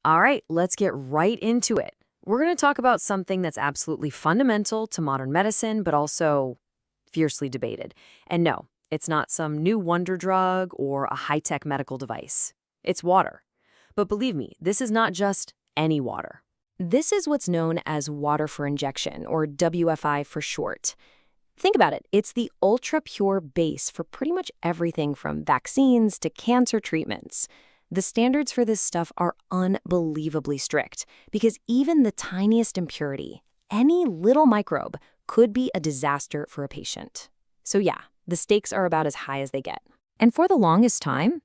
All right, let's get right into it. We're going to talk about something that's absolutely fundamental to modern medicine, but also fiercely debated. And no, it's not some new wonder drug or a high-tech medical device. It's water. But believe me, this is not just any water. This is what's known as water for injection, or WFI for short. Think about it. It's the ultra-pure base for pretty much everything from vaccines to cancer treatments. The standards for this stuff are unbelievably strict because even the tiniest impurity, any little microbe, could be a disaster for a patient. So yeah, the stakes are about as high as they get. And for the longest time,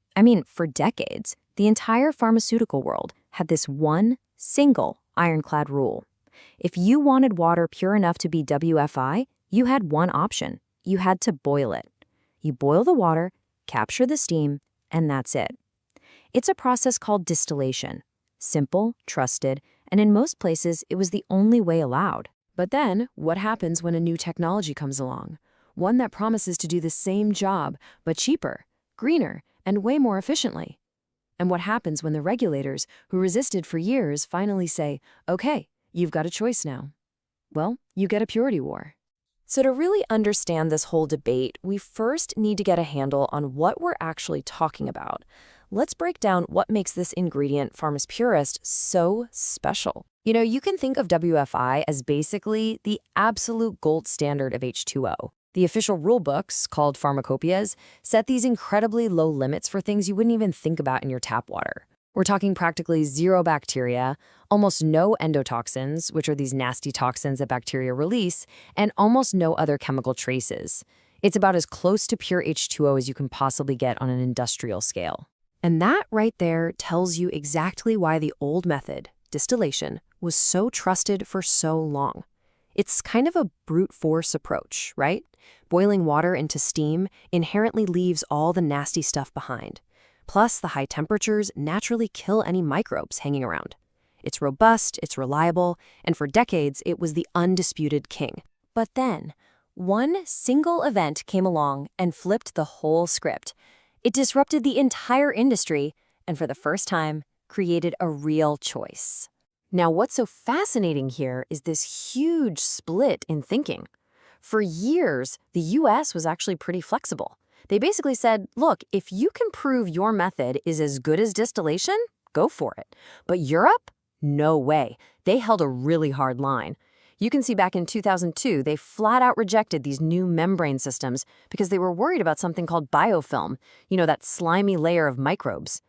for decades, the entire pharmaceutical world had this one single ironclad rule. If you wanted water pure enough to be WFI, you had one option. You had to boil it. You boil the water, capture the steam, and that's it. It's a process called distillation. Simple, trusted, and in most places, it was the only way allowed. But then, what happens when a new technology comes along? One that promises to do the same job, but cheaper, greener, and way more efficiently. And what happens when the regulators, who resisted for years, finally say, okay, you've got a choice now? Well, you get a purity war. So to really understand this whole debate, we first need to get a handle on what we're actually talking about. Let's break down what makes this ingredient, Pharma's Purist, so special. You can think of WFI as basically the absolute gold standard of H2O. The official rule books, called pharmacopoeias, set these incredibly low limits for things you wouldn't even think about in your tap water. We're talking practically zero bacteria, almost no endotoxins, which are these nasty toxins that bacteria release, and almost no other chemical traces. It's about as close to pure H2O as you can possibly get on an industrial scale. And that right there tells you exactly why the old method, distillation, was so trusted for so long. It's kind of a brute force approach, right? Boiling water into steam inherently leaves all the nasty stuff behind. Plus, the high temperatures naturally kill any microbes hanging around. It's robust, it's reliable, and for decades, it was the undisputed king. But then, one single event came along and flipped the whole script. It disrupted the entire industry, and for the first time, created a real choice. Now, what's so fascinating here is this huge split in thinking. For years, the US was actually pretty flexible. They basically said, look, if you can prove your method is as good as distillation, go for it. But Europe? No way. They held a really hard line. You can see back in 2002, they flat out rejected these new membrane systems because they were worried about something called biofilm, that slimy layer of microbes.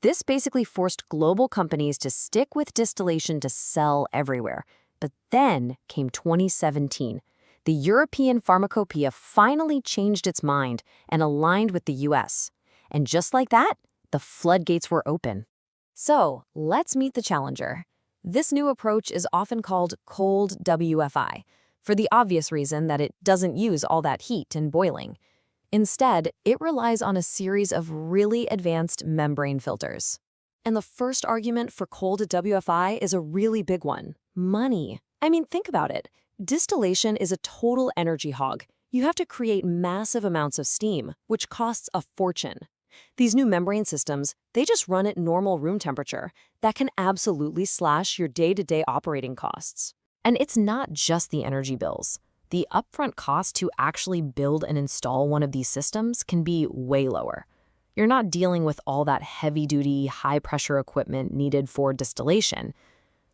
This basically forced global companies to stick with distillation to sell everywhere. But then came 2017. The European Pharmacopoeia finally changed its mind and aligned with the US. And just like that, the floodgates were open. So, let's meet the challenger. This new approach is often called Cold WFI, for the obvious reason that it doesn't use all that heat and boiling. Instead, it relies on a series of really advanced membrane filters. And the first argument for cold WFI is a really big one: money. Think about it. Distillation is a total energy hog. You have to create massive amounts of steam, which costs a fortune. These new membrane systems, they just run at normal room temperature. That can absolutely slash your day-to-day operating costs. And it's not just the energy bills. The upfront cost to actually build and install one of these systems can be way lower. You're not dealing with all that heavy-duty, high-pressure equipment needed for distillation.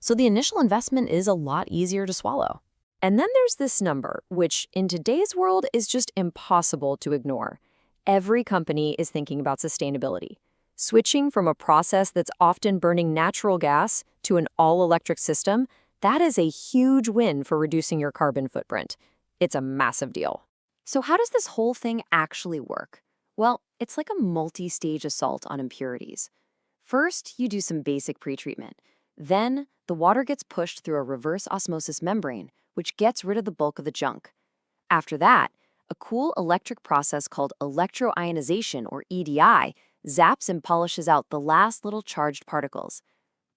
So the initial investment is a lot easier to swallow. And then there's this number, which in today's world is just impossible to ignore. Every company is thinking about sustainability. Switching from a process that's often burning natural gas to an all-electric system, that is a huge win for reducing your carbon footprint. It's a massive deal. So how does this whole thing actually work? Well, it's like a multi-stage assault on impurities. First, you do some basic pretreatment. Then, the water gets pushed through a reverse osmosis membrane, which gets rid of the bulk of the junk. After that, a cool electric process called electroionization, or EDI, zaps and polishes out the last little charged particles.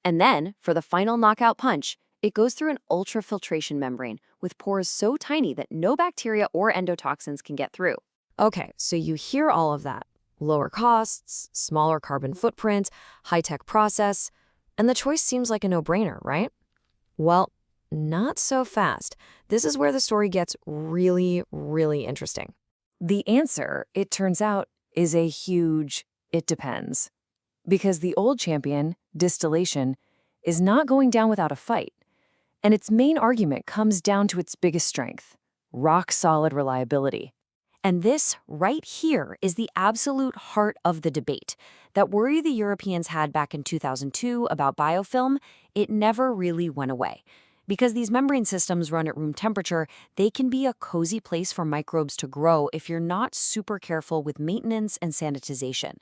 And then, for the final knockout punch, it goes through an ultrafiltration membrane with pores so tiny that no bacteria or endotoxins can get through. Okay, so you hear all of that. Lower costs, smaller carbon footprint, high-tech process. And the choice seems like a no-brainer, right? Well, not so fast. This is where the story gets really, really interesting. The answer, it turns out, is a huge "it depends." Because the old champion, distillation, is not going down without a fight. And its main argument comes down to its biggest strength: rock-solid reliability. And this, right here, is the absolute heart of the debate. That worry the Europeans had back in 2002 about biofilm, it never really went away. Because these membrane systems run at room temperature, they can be a cozy place for microbes to grow if you're not super careful with maintenance and sanitization.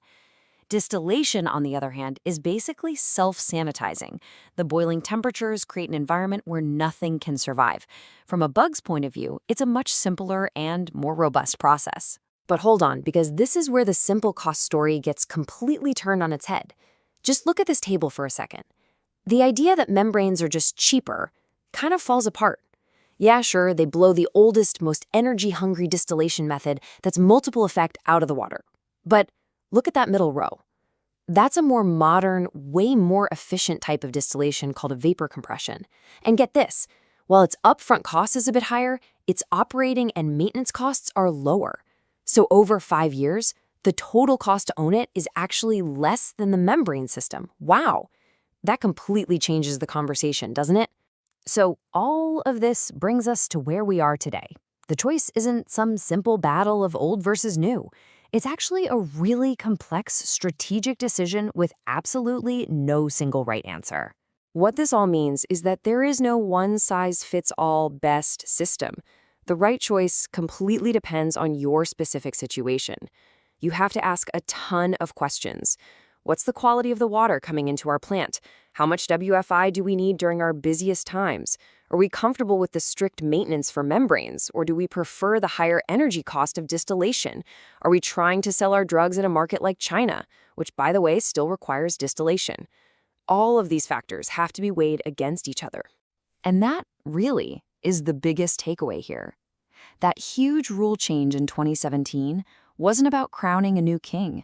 Distillation, on the other hand, is basically self-sanitizing. The boiling temperatures create an environment where nothing can survive. From a bug's point of view, it's a much simpler and more robust process. But hold on, because this is where the simple cost story gets completely turned on its head. Just look at this table for a second. The idea that membranes are just cheaper kind of falls apart. Yeah, sure, they blow the oldest, most energy-hungry distillation method that's multiple effect out of the water. But look at that middle row. That's a more modern, way more efficient type of distillation called a vapor compression. And get this, while its upfront cost is a bit higher, its operating and maintenance costs are lower. So over 5 years, the total cost to own it is actually less than the membrane system. Wow! That completely changes the conversation, doesn't it? So all of this brings us to where we are today. The choice isn't some simple battle of old versus new. It's actually a really complex strategic decision with absolutely no single right answer. What this all means is that there is no one-size-fits-all best system. The right choice completely depends on your specific situation. You have to ask a ton of questions. What's the quality of the water coming into our plant? How much WFI do we need during our busiest times? Are we comfortable with the strict maintenance for membranes, or do we prefer the higher energy cost of distillation? Are we trying to sell our drugs in a market like China, which, by the way, still requires distillation? All of these factors have to be weighed against each other. And that, really, is the biggest takeaway here. That huge rule change in 2017 wasn't about crowning a new king.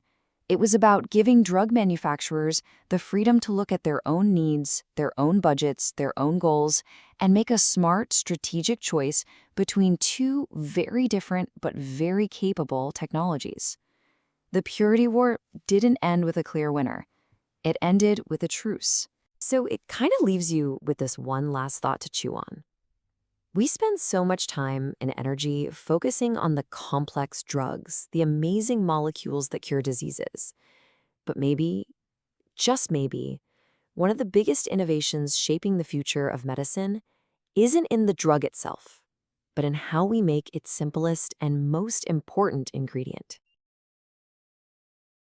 It was about giving drug manufacturers the freedom to look at their own needs, their own budgets, their own goals, and make a smart, strategic choice between two very different but very capable technologies. The purity war didn't end with a clear winner. It ended with a truce. So it kind of leaves you with this one last thought to chew on. We spend so much time and energy focusing on the complex drugs, the amazing molecules that cure diseases. But maybe, just maybe, one of the biggest innovations shaping the future of medicine isn't in the drug itself, but in how we make its simplest and most important ingredient.